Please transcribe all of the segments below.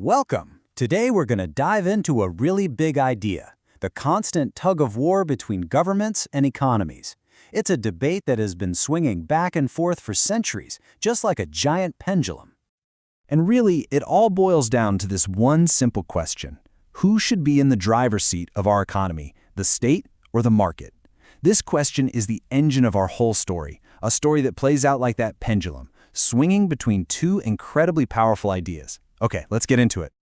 Welcome! Today we're going to dive into a really big idea, the constant tug-of-war between governments and economies. It's a debate that has been swinging back and forth for centuries, just like a giant pendulum. And really, it all boils down to this one simple question. Who should be in the driver's seat of our economy, the state or the market? This question is the engine of our whole story, a story that plays out like that pendulum, swinging between two incredibly powerful ideas. Okay, let's get into it.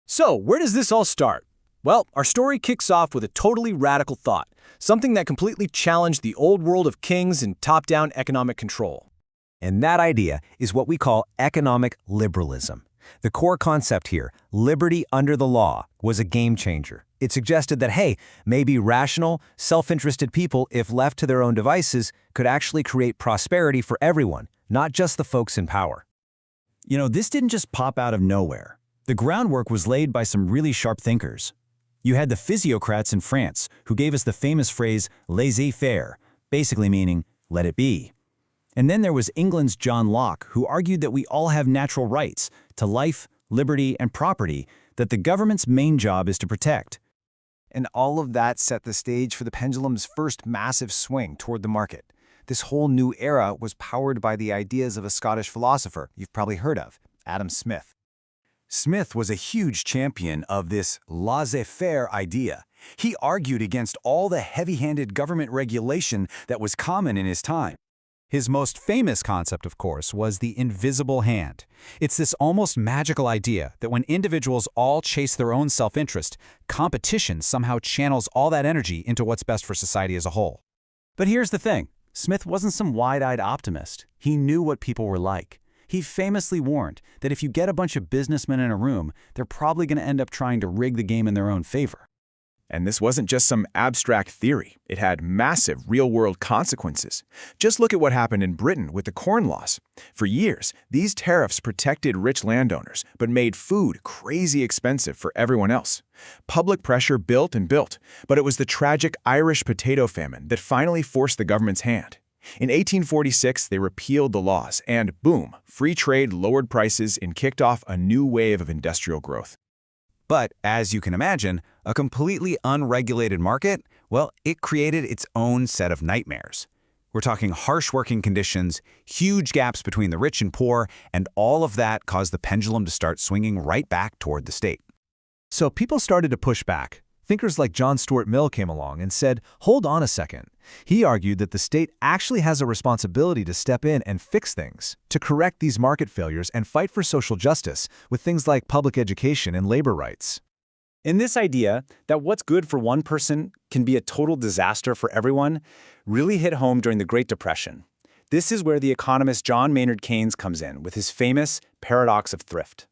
So, where does this all start? Well, our story kicks off with a totally radical thought, something that completely challenged the old world of kings and top-down economic control. And that idea is what we call economic liberalism. The core concept here, liberty under the law, was a game changer. It suggested that, hey, maybe rational, self-interested people, if left to their own devices, could actually create prosperity for everyone, not just the folks in power. This didn't just pop out of nowhere. The groundwork was laid by some really sharp thinkers. You had the Physiocrats in France, who gave us the famous phrase laissez-faire, basically meaning, let it be. And then there was England's John Locke, who argued that we all have natural rights to life, liberty, and property that the government's main job is to protect. And all of that set the stage for the pendulum's first massive swing toward the market. This whole new era was powered by the ideas of a Scottish philosopher you've probably heard of, Adam Smith. Smith was a huge champion of this laissez-faire idea. He argued against all the heavy-handed government regulation that was common in his time. His most famous concept, of course, was the invisible hand. It's this almost magical idea that when individuals all chase their own self-interest, competition somehow channels all that energy into what's best for society as a whole. But here's the thing. Smith wasn't some wide-eyed optimist. He knew what people were like. He famously warned that if you get a bunch of businessmen in a room, they're probably going to end up trying to rig the game in their own favor. And this wasn't just some abstract theory. It had massive real-world consequences. Just look at what happened in Britain with the Corn Laws. For years, these tariffs protected rich landowners, but made food crazy expensive for everyone else. Public pressure built and built, but it was the tragic Irish potato famine that finally forced the government's hand. In 1846, they repealed the laws, and boom, free trade lowered prices and kicked off a new wave of industrial growth. But, as you can imagine, a completely unregulated market, well, it created its own set of nightmares. We're talking harsh working conditions, huge gaps between the rich and poor, and all of that caused the pendulum to start swinging right back toward the state. So people started to push back. Thinkers like John Stuart Mill came along and said, hold on a second. He argued that the state actually has a responsibility to step in and fix things, to correct these market failures and fight for social justice with things like public education and labor rights. And this idea that what's good for one person can be a total disaster for everyone really hit home during the Great Depression. This is where the economist John Maynard Keynes comes in with his famous paradox of thrift.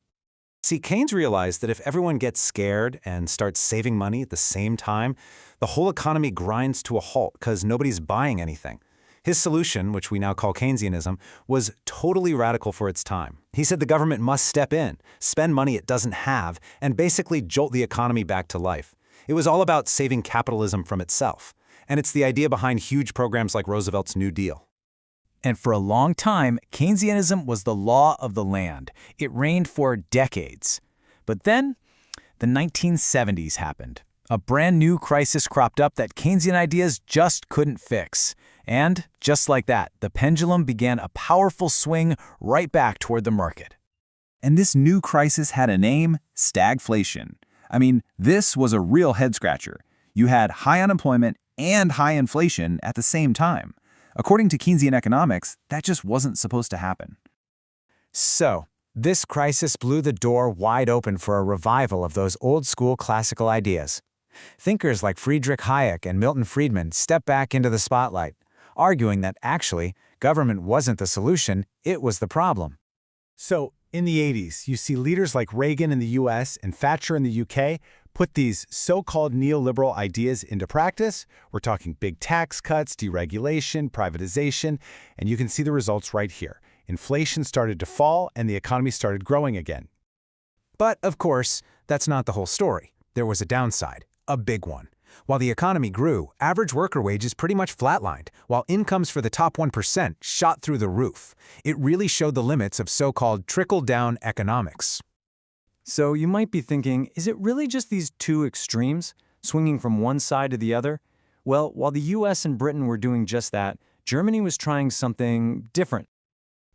See, Keynes realized that if everyone gets scared and starts saving money at the same time, the whole economy grinds to a halt because nobody's buying anything. His solution, which we now call Keynesianism, was totally radical for its time. He said the government must step in, spend money it doesn't have, and basically jolt the economy back to life. It was all about saving capitalism from itself. And it's the idea behind huge programs like Roosevelt's New Deal. And for a long time, Keynesianism was the law of the land. It reigned for decades. But then, the 1970s happened. A brand new crisis cropped up that Keynesian ideas just couldn't fix. And, just like that, the pendulum began a powerful swing right back toward the market. And this new crisis had a name: stagflation. I mean, this was a real head-scratcher. You had high unemployment and high inflation at the same time. According to Keynesian economics, that just wasn't supposed to happen. So, this crisis blew the door wide open for a revival of those old-school classical ideas. Thinkers like Friedrich Hayek and Milton Friedman stepped back into the spotlight, arguing that actually, government wasn't the solution, it was the problem. So, in the 80s, you see leaders like Reagan in the US and Thatcher in the UK put these so-called neoliberal ideas into practice. We're talking big tax cuts, deregulation, privatization, and you can see the results right here. Inflation started to fall and the economy started growing again. But, of course, that's not the whole story. There was a downside, a big one. While the economy grew, average worker wages pretty much flatlined, while incomes for the top 1% shot through the roof. It really showed the limits of so-called trickle-down economics. So you might be thinking, is it really just these two extremes, swinging from one side to the other? Well, while the US and Britain were doing just that, Germany was trying something different.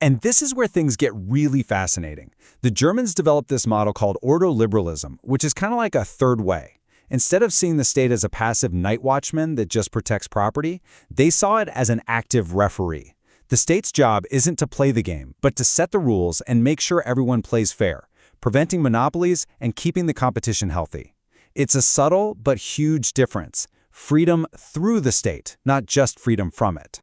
And this is where things get really fascinating. The Germans developed this model called ordoliberalism, which is kind of like a third way. Instead of seeing the state as a passive night watchman that just protects property, they saw it as an active referee. The state's job isn't to play the game, but to set the rules and make sure everyone plays fair, preventing monopolies and keeping the competition healthy. It's a subtle but huge difference. Freedom through the state, not just freedom from it.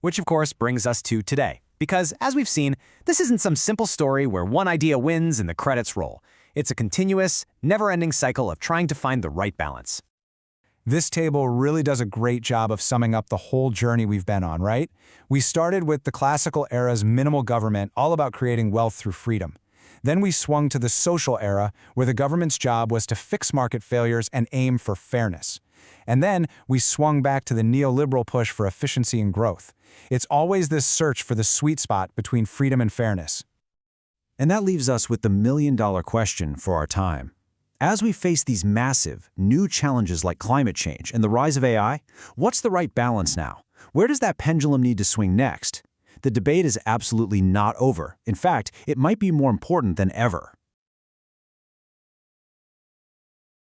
Which, of course, brings us to today. Because, as we've seen, this isn't some simple story where one idea wins and the credits roll. It's a continuous, never-ending cycle of trying to find the right balance. This table really does a great job of summing up the whole journey we've been on, right? We started with the classical era's minimal government, all about creating wealth through freedom. Then we swung to the social era, where the government's job was to fix market failures and aim for fairness. And then we swung back to the neoliberal push for efficiency and growth. It's always this search for the sweet spot between freedom and fairness. And that leaves us with the million-dollar question for our time. As we face these massive, new challenges like climate change and the rise of AI, what's the right balance now? Where does that pendulum need to swing next? The debate is absolutely not over. In fact, it might be more important than ever.